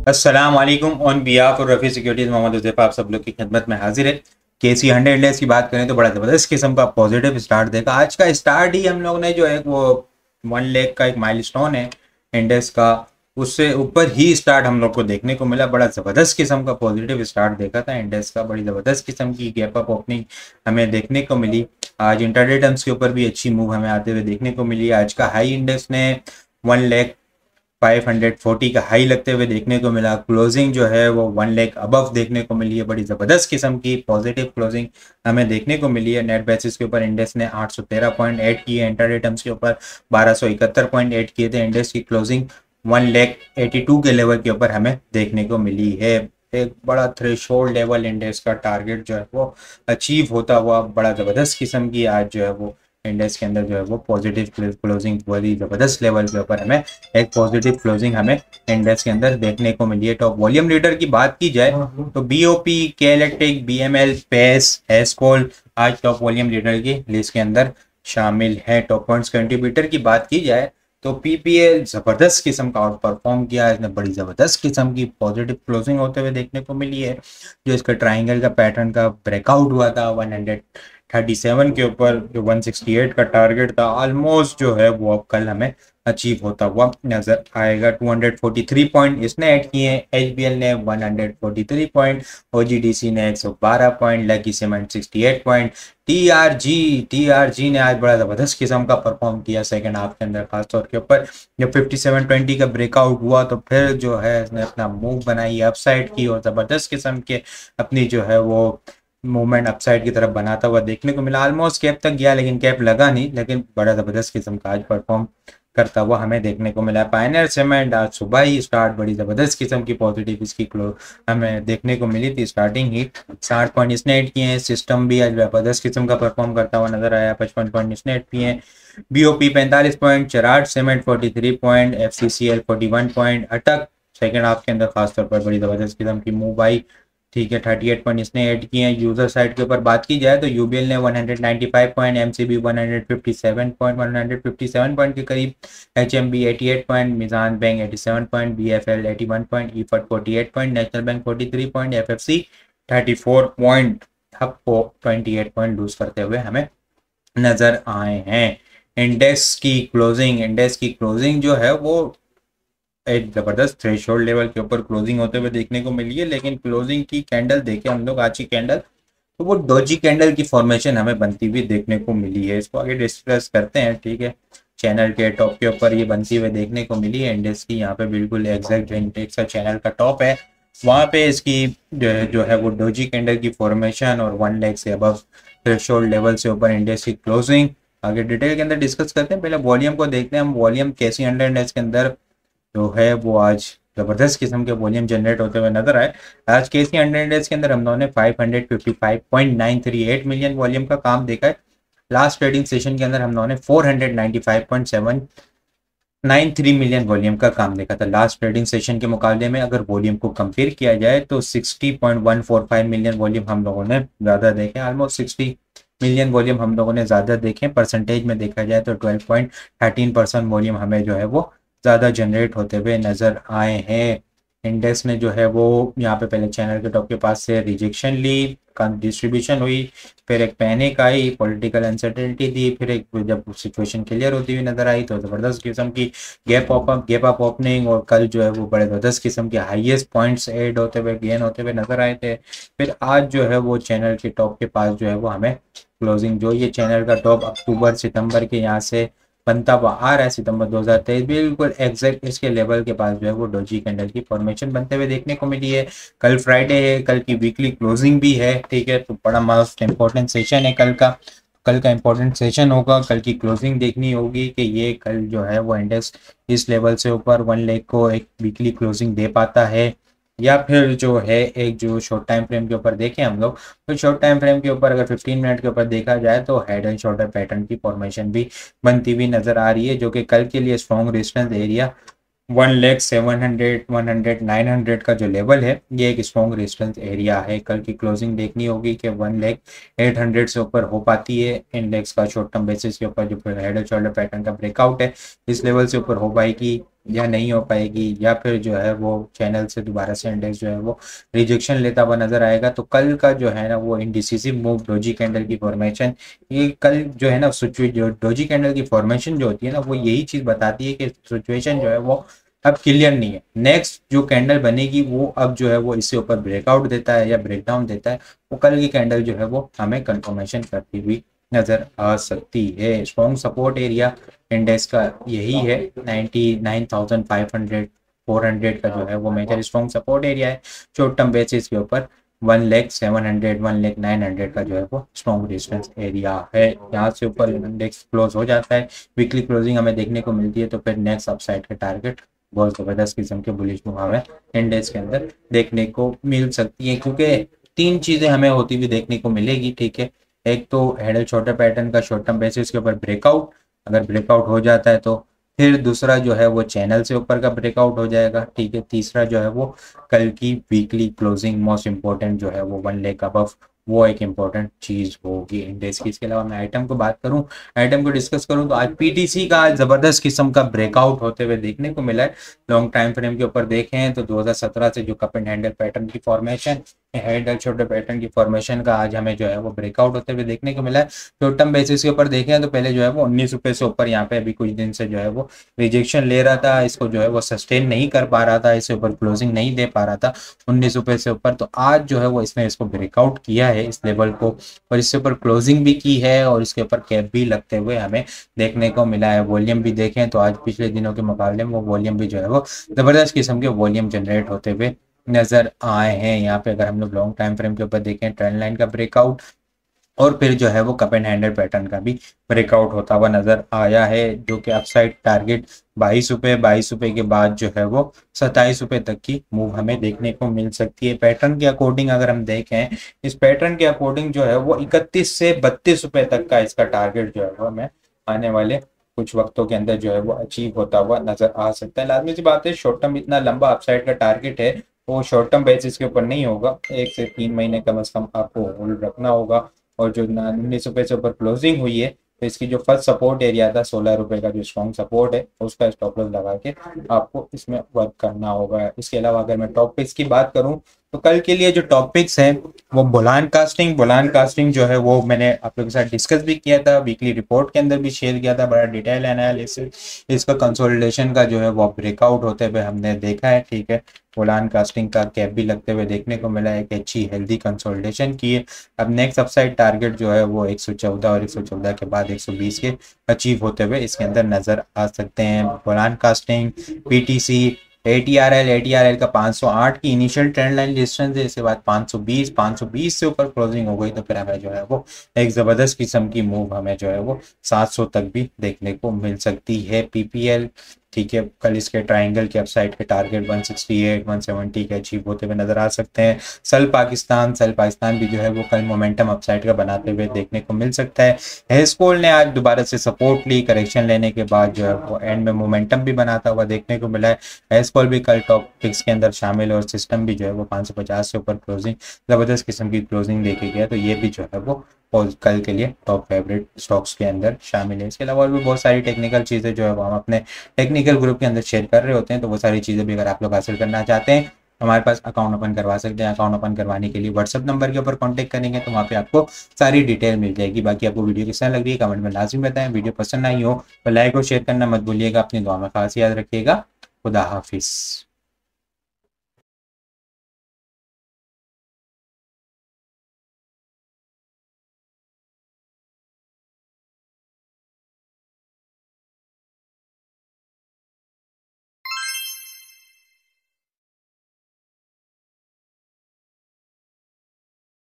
अस्सलाम वालेकुम। On behalf और रफ़ी सिक्योरिटीज़ मोहम्मद हुज़ैफ़ा आप सब लोग की खिदमत में हाजिर है। KC 100 इंडेक्स की बात करें तो बड़ा ज़बरदस्त किस्म का पॉजिटिव स्टार्ट देखा। आज का स्टार्ट ही हम लोग ने जो है वो 1 लाख का एक माइलस्टोन है इंडेक्स का, उससे ऊपर ही स्टार्ट हम लोग को देखने को मिला। बड़ा ज़बरदस्त किस्म का पॉजिटिव स्टार्ट देखा था इंडेक्स का। बड़ी ज़बरदस्त किस्म की गैप अप ओपनिंग हमें देखने को मिली। आज इंटरडे टर्म्स के ऊपर भी अच्छी मूव हमें आते हुए देखने को मिली। आज का हाई इंडेक्स ने 1,540 का हाई लगते हुए देखने को मिला। क्लोजिंग जो है वो 1 लाख अबव देखने को मिली है। बड़ी ज़बरदस्त किस्म की पॉजिटिव क्लोजिंग हमें देखने को मिली है। नेट बेसिस के ऊपर इंडेक्स ने 813.8 किए, इंटरडे टर्म्स के ऊपर 1271.8 किए थे। इंडेक्स की क्लोजिंग 1,82 के लेवल के ऊपर हमें देखने को मिली है। एक बड़ा थ्रेशोल्ड लेवल इंडेक्स का टारगेट जो है वो अचीव होता हुआ बड़ा ज़बरदस्त किस्म की आज जो है वो इंडेक्स के अंदर जो है वो पॉजिटिव क्लोजिंग बड़ी ज़बरदस्त लेवल के ऊपर हमें एक पॉजिटिव क्लोजिंग हमें इंडेक्स के अंदर देखने को मिली है। टॉप वॉल्यूम लीडर की बात की जाए तो BOP, के इलेक्ट्रिक, BML, पेस, एसकोल आज टॉप वॉल्यूम लीडर की लिस्ट के अंदर शामिल है। टॉप पॉइंट्स कंट्रीब्यूटर की बात की जाए तो PPL ज़बरदस्त किस्म का आउट परफॉर्म किया। इसने बड़ी ज़बरदस्त किस्म की पॉजिटिव क्लोजिंग होते हुए देखने को मिली है। जो इसका ट्राइंगल का पैटर्न का ब्रेकआउट हुआ था 137 के ऊपर, जो 168 का टारगेट था, ऑलमोस्ट जो है वो अब कल हमें अचीव होता हुआ नजर आएगा। 243 पॉइंट इसने ऐड किए हैं। HBL ने 143 पॉइंट, OGDC ने 112 point, lucky cement 68 point. TRG ने आज बड़ा ज़बरदस्त किस्म का परफॉर्म किया सेकंड हाफ के अंदर, खासतौर के ऊपर जब 5720 का ब्रेकआउट हुआ तो फिर जो है इसने अपना मूव बनाई अपसाइड की और ज़बरदस्त किस्म के अपनी जो है वो मूवमेंट अपसाइड की तरफ बनाता हुआ देखने को मिला। ऑलमोस्ट कैप तक गया लेकिन कैप लगा नहीं, लेकिन बड़ा ज़बरदस्त किस्म का आज परफॉर्म करता हुआ हमें देखने को मिला। पायनियर सीमेंट आज सुबह ही स्टार्ट बड़ी ज़बरदस्त किस्म की पॉजिटिव इसकी क्लो हमें देखने को मिली थी। स्टार्टिंग ही 60 पॉइंट इसने ऐड किए हैं। सिस्टम भी आज ज़बरदस्त किस्म का परफॉर्म करता हुआ नजर आया, 55 पॉइंट इसने ऐड किए हैं। BOP 45 point, Cherat cement 43 point, FCCL 41 point. Attock second half के अंदर खासतौर पर बड़ी ज़बरदस्त किस्म की मूव आई, ठीक है, 38 पॉइंट इसने ऐड किए हैं। यूजर साइड के ऊपर बात की जाए तो UBL ने 195 पॉइंट, MCB 157 पॉइंट, 157 पॉइंट के करीब, HMB 88 point, Meezan bank 87 point, BFL 81 point, EFT 48 point, national bank 43 point, FFC 34 point. Hub को 28 पॉइंट लूज करते हुए हमें नजर आए हैं। इंडेक्स की क्लोजिंग जो है वो एक जबरदस्त थ्रेशोल्ड लेवल के ऊपर क्लोजिंग होते हुए देखने को मिली है। लेकिन क्लोजिंग की कैंडल देखें हम लोग, आज की कैंडल, तो वो डोजी कैंडल की फॉर्मेशन हमें बनती हुई देखने को मिली है। इसको आगे डिस्कस करते हैं, ठीक है। चैनल के टॉप के ऊपर ये बनती हुई देखने को मिली है इंडेक्स की। यहाँ पे बिल्कुल एग्जैक्ट इंडेक्स का चैनल का टॉप है, वहाँ पे इसकी जो है वो डोजी कैंडल की फॉर्मेशन और 1 लाख से अबव थ्रेशोल्ड लेवल से ऊपर इंडेक्स की क्लोजिंग आगे डिटेल के अंदर डिस्कस करते हैं। पहले वॉल्यूम को देखते हैं हम। वॉल्यूम KC 100 इंडेक्स के अंदर जो है वो आज ज़बरदस्त किस्म के वॉल्यूम जनरेट होते हुए नजर आए। आज KC 100 इंडेक्स के अंदर हम लोगों ने 555.938 मिलियन वॉल्यूम का काम देखा है। लास्ट ट्रेडिंग सेशन के अंदर हम लोगों ने 495.793 मिलियन वॉल्यूम का काम देखा था। लास्ट ट्रेडिंग सेशन के मुकाबले में अगर वॉल्यूम को कंपेयर किया जाए तो 60.145 मिलियन वॉल्यूम हम लोगों ने ज़्यादा देखे, ऑलमोस्ट 60 मिलियन वॉल्यूम हम लोगों ने ज़्यादा देखे। परसेंटेज में देखा जाए तो 12.13% वॉल्यूम हमें जो है वो ज़्यादा जनरेट होते हुए नज़र आए हैं। इंडेक्स ने जो है वो यहाँ पे पहले चैनल के टॉप के पास से रिजेक्शन ली, डिस्ट्रीब्यूशन हुई, फिर एक पैनिक आई, पॉलिटिकल अनसर्टेनिटी थी, फिर एक जब सिचुएशन क्लियर होती हुई नजर आई तो ज़बरदस्त किस्म की गैप अप ओपनिंग, और कल जो है वो बड़े ज़बरदस्त किस्म के हाईएस्ट पॉइंट्स ऐड होते हुए गेन होते हुए नजर आए थे। फिर आज जो है वो चैनल के टॉप के पास जो है वो हमें क्लोजिंग, जो ये चैनल का टॉप अक्टूबर सितंबर के यहाँ से बनता हुआ आ रहा है, सितंबर 2023, बिल्कुल एग्जैक्ट इसके लेवल के पास जो है वो डोजी कैंडल की फॉर्मेशन बनते हुए देखने को मिली है। कल फ्राइडे है, कल की वीकली क्लोजिंग भी है, ठीक है। तो बड़ा मोस्ट इंपॉर्टेंट सेशन है कल का इंपॉर्टेंट सेशन होगा। कल की क्लोजिंग देखनी होगी कि ये कल जो है वो इंडेक्स इस लेवल से ऊपर 1 लाख को एक वीकली क्लोजिंग दे पाता है, या फिर जो है एक जो शॉर्ट टाइम फ्रेम के ऊपर देखें हम लोग, तो शॉर्ट टाइम फ्रेम के ऊपर अगर 15 मिनट के ऊपर देखा जाए तो हेड एंड शोल्डर पैटर्न की फॉर्मेशन भी बनती हुई नजर आ रही है, जो कि कल के लिए स्ट्रॉन्ग रेजिस्टेंस एरिया 1,700, 100, 900 का जो लेवल है, ये एक स्ट्रॉन्ग रेजिस्टेंस एरिया है। कल की क्लोजिंग देखनी होगी कि 1,0800 से ऊपर हो पाती है इंडेक्स का शॉर्ट टर्म बेसिस के ऊपर, जो हेड एंड शोल्डर पैटर्न का ब्रेकआउट है इस लेवल से ऊपर हो पाएगी या नहीं हो पाएगी, या फिर जो है वो चैनल से दोबारा से इंडेक्स जो है वो रिजेक्शन लेता हुआ नजर आएगा। तो कल का जो है ना वो इंडिसिसिव मूव डोजी कैंडल की फॉर्मेशन, ये कल जो है ना जो डोजी कैंडल की फॉर्मेशन जो होती है ना वो यही चीज बताती है कि सिचुएशन जो है वो अब क्लियर नहीं है। नेक्स्ट जो कैंडल बनेगी वो अब जो है वो इससे ऊपर ब्रेकआउट देता है या ब्रेकडाउन देता है, वो कल की कैंडल जो है वो हमें कंफर्मेशन करती हुई नजर आ सकती है। स्ट्रॉन्ग सपोर्ट एरिया इंडेक्स का यही है 99,500 400 का जो है वो मेजर स्ट्रॉन्ग सपोर्ट एरिया है। शॉर्ट टर्म बेसिस के ऊपर 1,700 1,900 का जो है वो स्ट्रॉन्ग रेजिस्टेंस एरिया है। यहाँ से ऊपर इंडेक्स क्लोज हो जाता है, वीकली क्लोजिंग हमें देखने को मिलती है, तो फिर नेक्स्ट अपसाइड के टारगेट बहुत जबरदस्त किस्म के बुलिश मूव हमें इंडेक्स के अंदर देखने को मिल सकती है, क्योंकि तीन चीजें हमें होती हुई देखने को मिलेगी। ठीक है, एक तो हैंडल छोटे पैटर्न का शॉर्ट टर्म बेसिस के ऊपर ब्रेकआउट, अगर ब्रेकआउट हो जाता है तो फिर दूसरा जो है वो चैनल से ऊपर का ब्रेकआउट हो जाएगा। ठीक है, तीसरा जो है वो कल की वीकली क्लोजिंग मोस्ट इंपॉर्टेंट जो है वो 1 लेख अबव, वो एक इम्पॉर्टेंट चीज होगी इंडेक्स की। इसके अलावा मैं आइटम को बात करूं, आइटम को डिस्कस करूं, तो आज पीटीसी का जबरदस्त किस्म का ब्रेकआउट होते हुए देखने को मिला है। लॉन्ग टाइम फ्रेम के ऊपर देखें तो 2017 से जो कप एंड हैंडल पैटर्न की फॉर्मेशन, हैंडल छोटे पैटर्न की फॉर्मेशन का आज हमें जो है वो ब्रेकआउट होते हुए देखने को मिला है। शॉर्ट टर्म बेसिस के ऊपर देखें तो पहले जो है वो 19 रुपए से ऊपर यहाँ पे अभी कुछ दिन से जो है वो रिजेक्शन ले रहा था, इसको जो है वो सस्टेन नहीं कर पा रहा था, इससे ऊपर क्लोजिंग नहीं दे पा रहा था 19 रुपए से ऊपर। तो आज जो है वो इसने इसको ब्रेकआउट किया है इस लेवल को, और इससे ऊपर क्लोजिंग भी की है और इसके ऊपर कैप भी लगते हुए हमें देखने को मिला है। वॉल्यूम भी देखें तो आज पिछले दिनों के मुकाबले में वो वॉल्यूम भी जो है वो जबरदस्त किस्म के वॉल्यूम जनरेट होते हुए नजर आए हैं। यहाँ पे अगर हम लोग लॉन्ग टाइम फ्रेम के ऊपर देखें, ट्रेंड लाइन का ब्रेकआउट और फिर जो है वो कप एंड हैंडल पैटर्न का भी ब्रेकआउट होता हुआ नजर आया है, जो कि अपसाइड टारगेट 22 रुपए, 22 रुपए के बाद जो है वो 27 रुपए तक की मूव हमें देखने को मिल सकती है। पैटर्न के अकॉर्डिंग अगर हम देखें, इस पैटर्न के अकॉर्डिंग जो है वो 31 से 32 रुपए तक का इसका टारगेट जो है वो हमें आने वाले कुछ वक्तों के अंदर जो है वो अचीव होता हुआ नजर आ सकता है। लाजमी सी बात है, शॉर्ट टर्म इतना लंबा अपसाइड का टारगेट है, वो शॉर्ट टर्म बेसिस के ऊपर नहीं होगा, 1 से 3 महीने कम से कम आपको होल्ड रखना होगा। और जो 19 रुपए से ऊपर क्लोजिंग हुई है, तो इसकी जो फर्स्ट सपोर्ट एरिया था 16 रुपए का, जो स्ट्रॉन्ग सपोर्ट है, उसका स्टॉप लॉस लगा के आपको इसमें वर्क करना होगा। इसके अलावा अगर मैं टॉपिक्स की बात करूं, तो कल के लिए जो टॉपिक्स हैं वो बुलान कास्टिंग जो है वो मैंने आप लोगों के साथ डिस्कस भी किया था, वीकली रिपोर्ट के अंदर भी शेयर किया था, बड़ा डिटेल एनालिसिस इसका कंसोलिडेशन का जो है वो ब्रेकआउट होते हुए हमने देखा है। ठीक है, बुलान कास्टिंग का कैप भी लगते हुए देखने को मिला है, एक अच्छी हेल्दी कंसोलिडेशन की है। अब नेक्स्ट अपसाइड टारगेट जो है वो 114 और 114 के बाद 120 के अचीव होते हुए इसके अंदर नजर आ सकते हैं। बुलान कास्टिंग, पीटीसी, एटीआरएल का 508 की इनिशियल ट्रेंड लाइन रेजिस्टेंस है, इसके बाद 520 से ऊपर क्लोजिंग हो गई तो फिर हमें जो है वो एक जबरदस्त किस्म की मूव हमें जो है वो 700 तक भी देखने को मिल सकती है। पीपीएल, ठीक है, कल इसके ट्राइंगल के अपसाइड के टारगेट 168 170 के अचीव होते हुए नजर आ सकते हैं। सल पाकिस्तान भी जो है वो कल मोमेंटम अपसाइड का बनाते हुए देखने को मिल सकता है। हेस्कोल ने आज दोबारा से सपोर्ट ली, करेक्शन लेने के बाद जो है वो एंड में मोमेंटम भी बनाता हुआ देखने को मिला है। हेस्कोल भी कल टॉप पिक्स के अंदर शामिल है और सिस्टम भी जो है वो 550 से ऊपर क्लोजिंग, जबरदस्त किस्म की क्लोजिंग देखी गया, तो ये भी जो है वो कल के लिए टॉप फेवरेट स्टॉक्स के अंदर शामिल है। इसके अलावा और भी बहुत सारी टेक्निकल चीज़ें जो है वो हम अपने टेक्निकल ग्रुप के अंदर शेयर कर रहे होते हैं, तो वो सारी चीज़ें भी अगर आप लोग हासिल करना चाहते हैं हमारे पास अकाउंट ओपन करवा सकते हैं। अकाउंट ओपन करवाने के लिए व्हाट्सअप नंबर के ऊपर कांटेक्ट करेंगे तो वहाँ पे आपको सारी डिटेल मिल जाएगी। बाकी आपको वीडियो कैसा लग रही है कमेंट में लाजमी बताएं। वीडियो पसंद आई हो तो लाइक और शेयर करना मत भूलिएगा। अपनी दुआ में खास याद रखिएगा। खुदा हाफिज़।